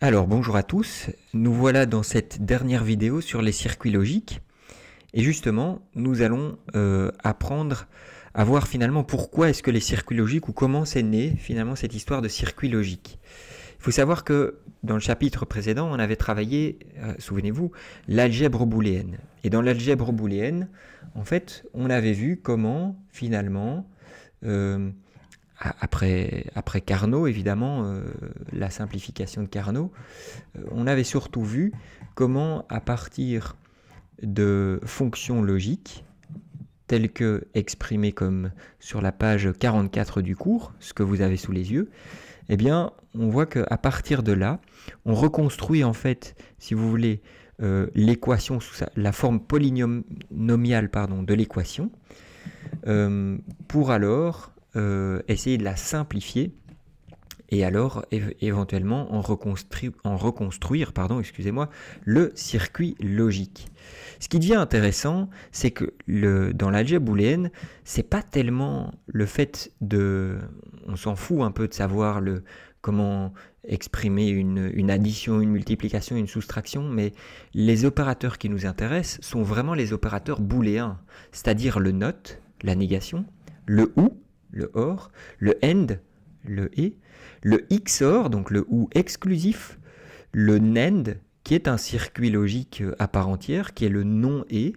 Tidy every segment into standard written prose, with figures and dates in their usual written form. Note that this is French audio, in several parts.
Alors bonjour à tous, nous voilà dans cette dernière vidéo sur les circuits logiques et justement nous allons apprendre à voir finalement pourquoi est-ce que les circuits logiques ou comment c'est né finalement cette histoire de circuits logiques. Il faut savoir que dans le chapitre précédent on avait travaillé, souvenez-vous, l'algèbre booléenne. Et dans l'algèbre booléenne, en fait on avait vu comment finalement après Carnot, évidemment, la simplification de Carnot, on avait surtout vu comment, à partir de fonctions logiques, telles que exprimées comme sur la page 44 du cours, ce que vous avez sous les yeux, eh bien, on voit qu'à partir de là, on reconstruit en fait, si vous voulez, l'équation sous la forme polynomiale de l'équation, pour alors essayer de la simplifier et alors éventuellement en reconstruire le circuit logique. Ce qui devient intéressant, c'est que dans l'algèbre booléenne, c'est pas tellement le fait de... On s'en fout un peu de savoir comment exprimer une addition, une multiplication, une soustraction, mais les opérateurs qui nous intéressent sont vraiment les opérateurs booléens, c'est-à-dire le not, la négation, le ou, le or, le and, le et, le XOR, donc le ou exclusif, le NAND, qui est un circuit logique à part entière, qui est le non-et,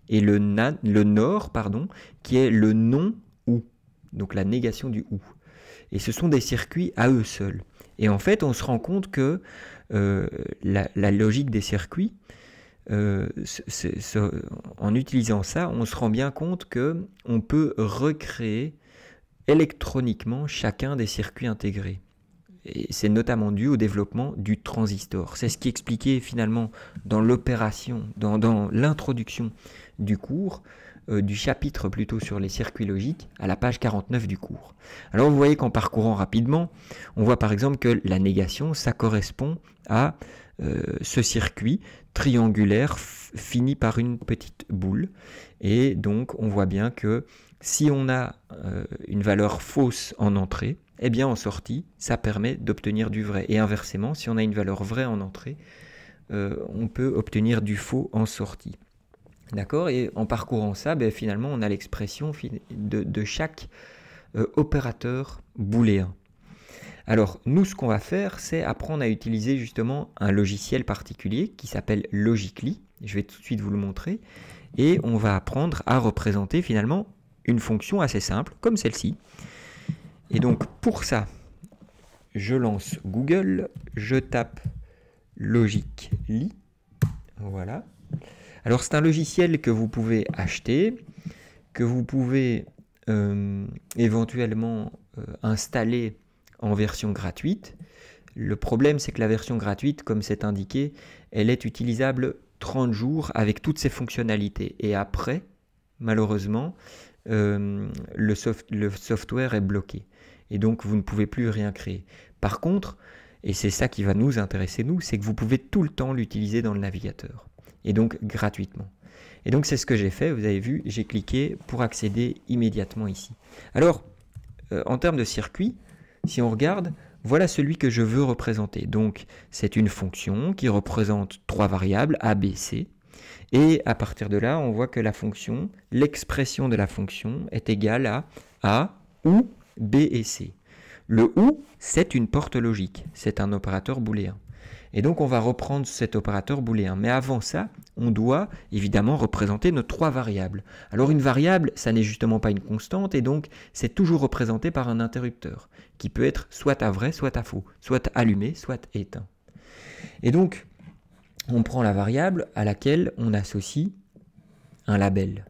et le NOR, qui est le non-ou, donc la négation du ou. Et ce sont des circuits à eux seuls. Et en fait, on se rend compte que la logique des circuits, en utilisant ça, on se rend bien compte qu'on peut recréer électroniquement chacun des circuits intégrés. Et c'est notamment dû au développement du transistor. C'est ce qui est expliqué finalement dans l'opération, dans l'introduction du cours, du chapitre plutôt sur les circuits logiques, à la page 49 du cours. Alors vous voyez qu'en parcourant rapidement, on voit par exemple que la négation, ça correspond à ce circuit triangulaire fini par une petite boule. Et donc on voit bien que si on a une valeur fausse en entrée, eh bien en sortie, ça permet d'obtenir du vrai. Et inversement, si on a une valeur vraie en entrée, on peut obtenir du faux en sortie. D'accord? Et en parcourant ça, finalement, on a l'expression de chaque opérateur booléen. Alors, nous, ce qu'on va faire, c'est apprendre à utiliser justement un logiciel particulier qui s'appelle Logically. Je vais tout de suite vous le montrer. Et on va apprendre à représenter finalement une fonction assez simple, comme celle-ci. Et donc, pour ça, je lance Google, je tape Logically. Voilà. Alors, c'est un logiciel que vous pouvez acheter, que vous pouvez éventuellement installer en version gratuite. Le problème, c'est que la version gratuite, comme c'est indiqué, elle est utilisable 30 jours avec toutes ses fonctionnalités. Et après, malheureusement, le software est bloqué. Et donc, vous ne pouvez plus rien créer. Par contre, et c'est ça qui va nous intéresser, nous, c'est que vous pouvez tout le temps l'utiliser dans le navigateur. Et donc, gratuitement. Et donc, c'est ce que j'ai fait. Vous avez vu, j'ai cliqué pour accéder immédiatement ici. Alors, en termes de circuit, si on regarde, voilà celui que je veux représenter. Donc, c'est une fonction qui représente 3 variables, a, b, c. Et à partir de là, on voit que la fonction, l'expression de la fonction est égale à A, ou, B et C. Le OU, c'est une porte logique, c'est un opérateur booléen. Et donc on va reprendre cet opérateur booléen. Mais avant ça, on doit évidemment représenter nos 3 variables. Alors une variable, ça n'est justement pas une constante, et donc c'est toujours représenté par un interrupteur, qui peut être soit à vrai, soit à faux, soit allumé, soit éteint. Et donc, on prend la variable à laquelle on associe un label.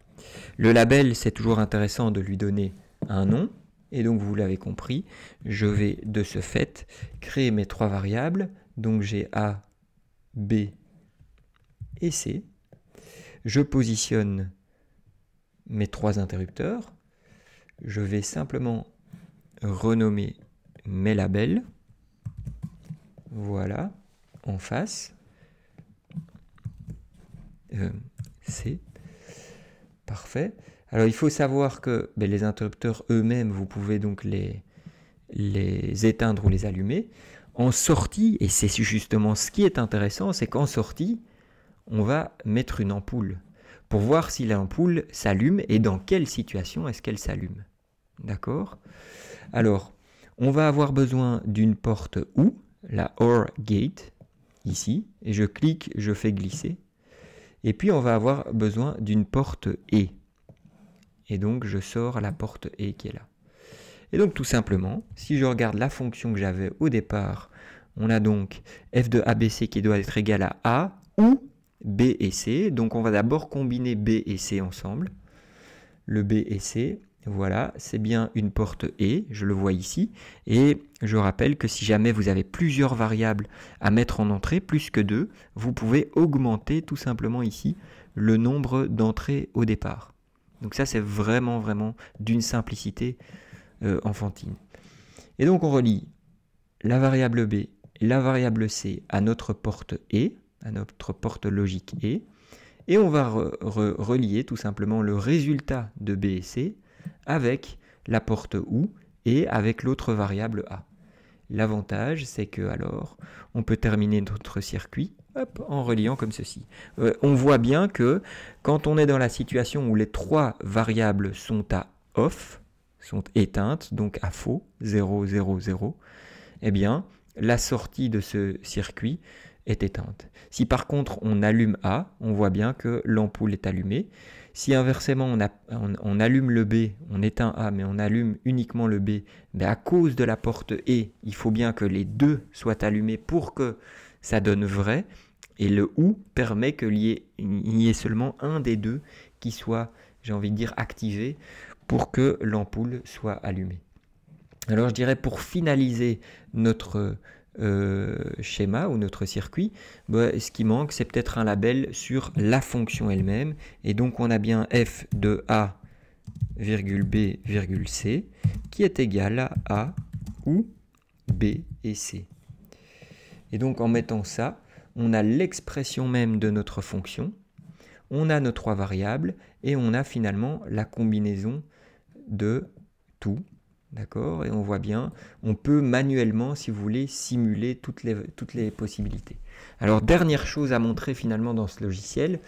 Le label, c'est toujours intéressant de lui donner un nom. Et donc, vous l'avez compris, je vais de ce fait créer mes 3 variables. Donc, j'ai A, B et C. Je positionne mes 3 interrupteurs. Je vais simplement renommer mes labels. Voilà, en face. C. Parfait. Alors, il faut savoir que les interrupteurs eux-mêmes, vous pouvez donc les éteindre ou les allumer. En sortie, et c'est justement ce qui est intéressant, c'est qu'en sortie, on va mettre une ampoule pour voir si l'ampoule s'allume et dans quelle situation est-ce qu'elle s'allume. D'accord? Alors, on va avoir besoin d'une porte OU, la OR gate, ici, et je clique, je fais glisser. Et puis on va avoir besoin d'une porte E. Et donc je sors la porte E qui est là. Et donc tout simplement, si je regarde la fonction que j'avais au départ, on a donc f de ABC qui doit être égal à A ou B et C. Donc on va d'abord combiner B et C ensemble. Le B et C, voilà, c'est bien une porte E, je le vois ici. Et je rappelle que si jamais vous avez plusieurs variables à mettre en entrée, plus que 2, vous pouvez augmenter tout simplement ici le nombre d'entrées au départ. Donc ça c'est vraiment d'une simplicité enfantine. Et donc on relie la variable B et la variable C à notre porte E, à notre porte logique E, et on va relier tout simplement le résultat de B et C avec la porte OU et avec l'autre variable A. L'avantage, c'est que alors on peut terminer notre circuit en reliant comme ceci. On voit bien que quand on est dans la situation où les trois variables sont à off, sont éteintes, donc à faux, 0, 0, 0, eh bien, la sortie de ce circuit est éteinte. Si par contre on allume A, on voit bien que l'ampoule est allumée. Si inversement on allume le B, on éteint A, mais on allume uniquement le B, à cause de la porte E, il faut bien que les deux soient allumés pour que ça donne vrai. Et le OU permet qu'il y ait seulement un des deux qui soit, j'ai envie de dire, activé pour que l'ampoule soit allumée. Alors je dirais pour finaliser notre schéma ou notre circuit, ce qui manque c'est peut-être un label sur la fonction elle-même. Et donc on a bien f de a, b, c qui est égal à a ou b et c. Et donc en mettant ça, on a l'expression même de notre fonction, on a nos trois variables et on a finalement la combinaison de tout. D'accord? Et on voit bien, on peut manuellement, si vous voulez, simuler toutes les possibilités. Alors, dernière chose à montrer finalement dans ce logiciel,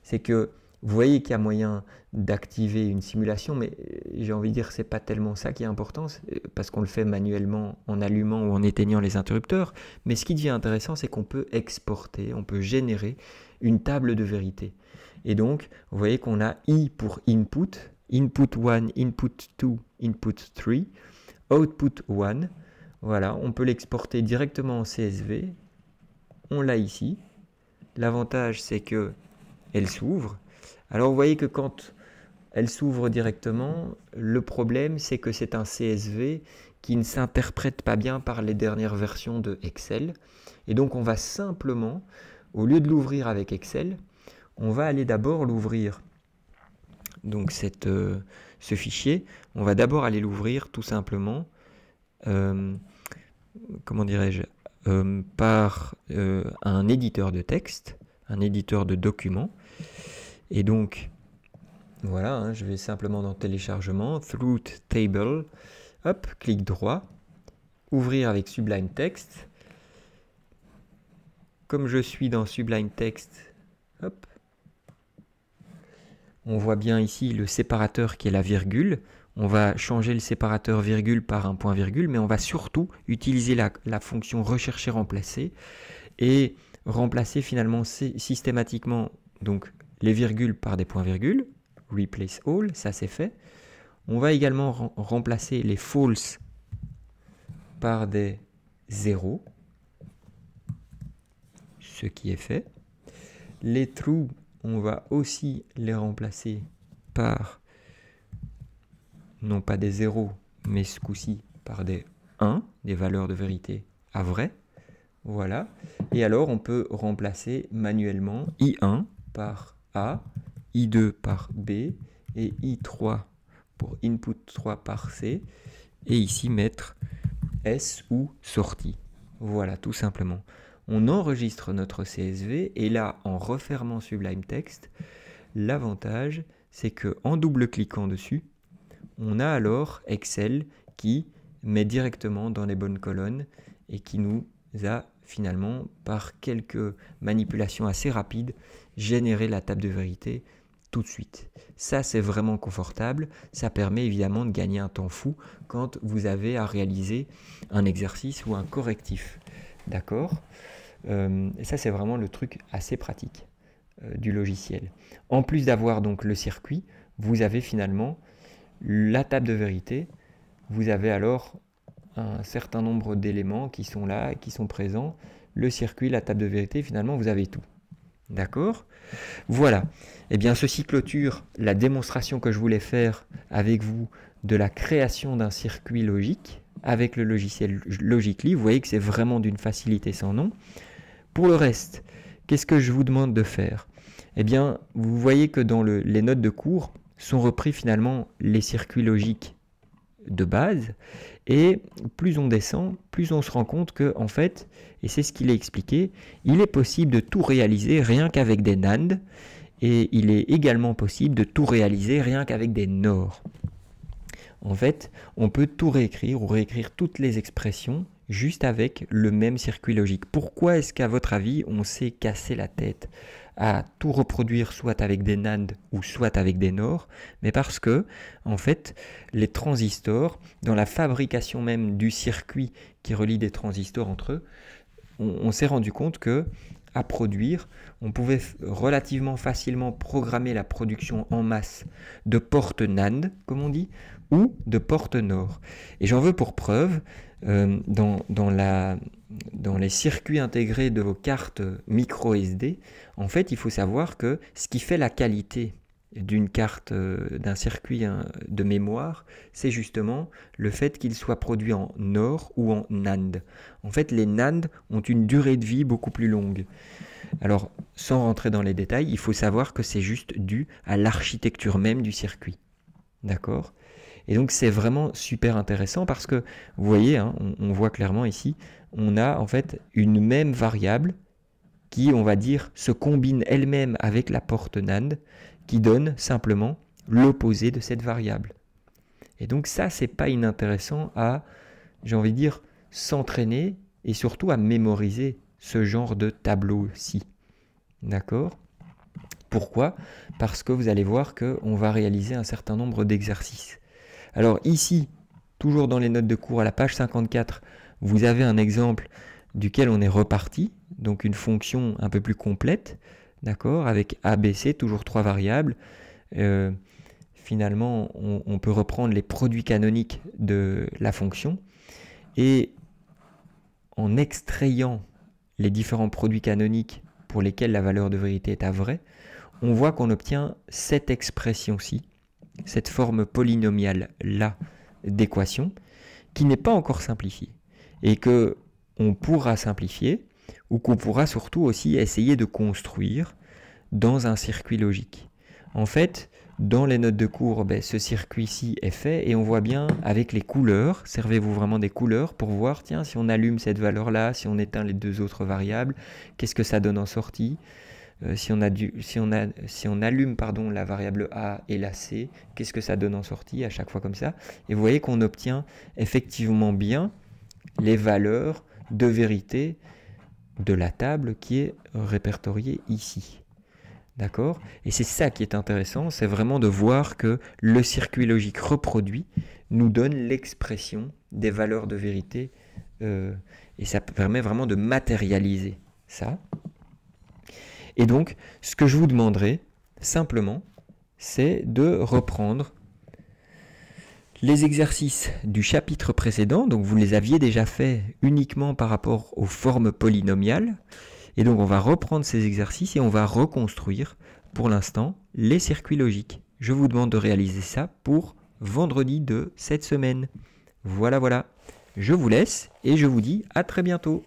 c'est que vous voyez qu'il y a moyen d'activer une simulation, mais j'ai envie de dire que ce n'est pas tellement ça qui est important, parce qu'on le fait manuellement en allumant ou en éteignant les interrupteurs. Mais ce qui devient intéressant, c'est qu'on peut exporter, on peut générer une table de vérité. Et donc, vous voyez qu'on a I pour input, input 1, input 2, input 3, output 1. Voilà, on peut l'exporter directement en CSV. On l'a ici. L'avantage, c'est que elle s'ouvre. Alors, vous voyez que quand elle s'ouvre directement, le problème, c'est que c'est un CSV qui ne s'interprète pas bien par les dernières versions de Excel. Et donc, on va simplement, au lieu de l'ouvrir avec Excel, on va aller d'abord l'ouvrir. Donc ce fichier, on va d'abord aller l'ouvrir tout simplement, comment dirais-je, par un éditeur de texte, un éditeur de documents. Et donc, voilà, hein, je vais simplement dans téléchargement, Truth Table, hop, clic droit, ouvrir avec Sublime Text. Comme je suis dans Sublime Text, hop, on voit bien ici le séparateur qui est la virgule. On va changer le séparateur virgule par un point virgule, mais on va surtout utiliser la fonction rechercher remplacer et remplacer finalement systématiquement donc, les virgules par des points virgules. Replace all, ça c'est fait. On va également remplacer les false par des zéros, ce qui est fait. Les true, on va aussi les remplacer par, non pas des zéros, mais ce coup-ci par des 1, des valeurs de vérité à vrai. Voilà. Et alors, on peut remplacer manuellement I1 par A, I2 par B et I3 pour input 3 par C. Et ici, mettre S ou sortie. Voilà, tout simplement. On enregistre notre CSV et là, en refermant Sublime Text, l'avantage, c'est qu'en double-cliquant dessus, on a alors Excel qui met directement dans les bonnes colonnes et qui nous a finalement, par quelques manipulations assez rapides, généré la table de vérité tout de suite. Ça, c'est vraiment confortable. Ça permet évidemment de gagner un temps fou quand vous avez à réaliser un exercice ou un correctif. D'accord ? Et ça, c'est vraiment le truc assez pratique du logiciel. En plus d'avoir donc le circuit, vous avez finalement la table de vérité. Vous avez alors un certain nombre d'éléments qui sont là, qui sont présents. Le circuit, la table de vérité, finalement, vous avez tout. D'accord ? Voilà. Eh bien, ceci clôture la démonstration que je voulais faire avec vous de la création d'un circuit logique avec le logiciel Logic.ly. Vous voyez que c'est vraiment d'une facilité sans nom. Pour le reste, qu'est-ce que je vous demande de faire ? Eh bien, vous voyez que dans les notes de cours sont repris finalement les circuits logiques de base, et plus on descend, plus on se rend compte que, en fait, et c'est ce qu'il a expliqué, il est possible de tout réaliser rien qu'avec des NAND, et il est également possible de tout réaliser rien qu'avec des NOR. En fait, on peut tout réécrire ou réécrire toutes les expressions juste avec le même circuit logique. Pourquoi est-ce qu'à votre avis, on s'est cassé la tête à tout reproduire soit avec des NAND ou soit avec des NOR? Mais parce que, en fait, les transistors, dans la fabrication même du circuit qui relie des transistors entre eux, on s'est rendu compte que à produire, on pouvait relativement facilement programmer la production en masse de portes NAND, comme on dit, ou de portes NOR. Et j'en veux pour preuve, dans les circuits intégrés de vos cartes micro SD, en fait, il faut savoir que ce qui fait la qualité d'une carte, d'un circuit de mémoire, c'est justement le fait qu'il soit produit en NOR ou en NAND. En fait, les NAND ont une durée de vie beaucoup plus longue. Alors, sans rentrer dans les détails, il faut savoir que c'est juste dû à l'architecture même du circuit. D'accord ? Et donc, c'est vraiment super intéressant parce que, vous voyez, hein, on voit clairement ici, on a en fait une même variable qui, on va dire, se combine elle-même avec la porte NAND, qui donne simplement l'opposé de cette variable. Et donc ça, c'est pas inintéressant à, j'ai envie de dire, s'entraîner et surtout à mémoriser ce genre de tableau-ci. D'accord ? Pourquoi ? Parce que vous allez voir qu'on va réaliser un certain nombre d'exercices. Alors ici, toujours dans les notes de cours à la page 54, vous avez un exemple duquel on est reparti, donc une fonction un peu plus complète, d'accord, avec ABC, toujours 3 variables. Finalement, on peut reprendre les produits canoniques de la fonction et en extrayant les différents produits canoniques pour lesquels la valeur de vérité est à vrai, on voit qu'on obtient cette expression-ci, cette forme polynomiale-là d'équation, qui n'est pas encore simplifiée et que on pourra simplifier ou qu'on pourra surtout aussi essayer de construire dans un circuit logique. En fait, dans les notes de cours, ce circuit-ci est fait et on voit bien avec les couleurs, servez-vous vraiment des couleurs pour voir, tiens, si on allume cette valeur-là, si on éteint les deux autres variables, qu'est-ce que ça donne en sortie ? Si on allume la variable A et la C, qu'est-ce que ça donne en sortie à chaque fois comme ça? Et vous voyez qu'on obtient effectivement bien les valeurs de vérité de la table qui est répertoriée ici. D'accord? Et c'est ça qui est intéressant, c'est vraiment de voir que le circuit logique reproduit nous donne l'expression des valeurs de vérité et ça permet vraiment de matérialiser ça. Et donc, ce que je vous demanderai, simplement, c'est de reprendre les exercices du chapitre précédent. Donc, vous les aviez déjà faits uniquement par rapport aux formes polynomiales. Et donc, on va reprendre ces exercices et on va reconstruire, pour l'instant, les circuits logiques. Je vous demande de réaliser ça pour vendredi de cette semaine. Voilà. Je vous laisse et je vous dis à très bientôt.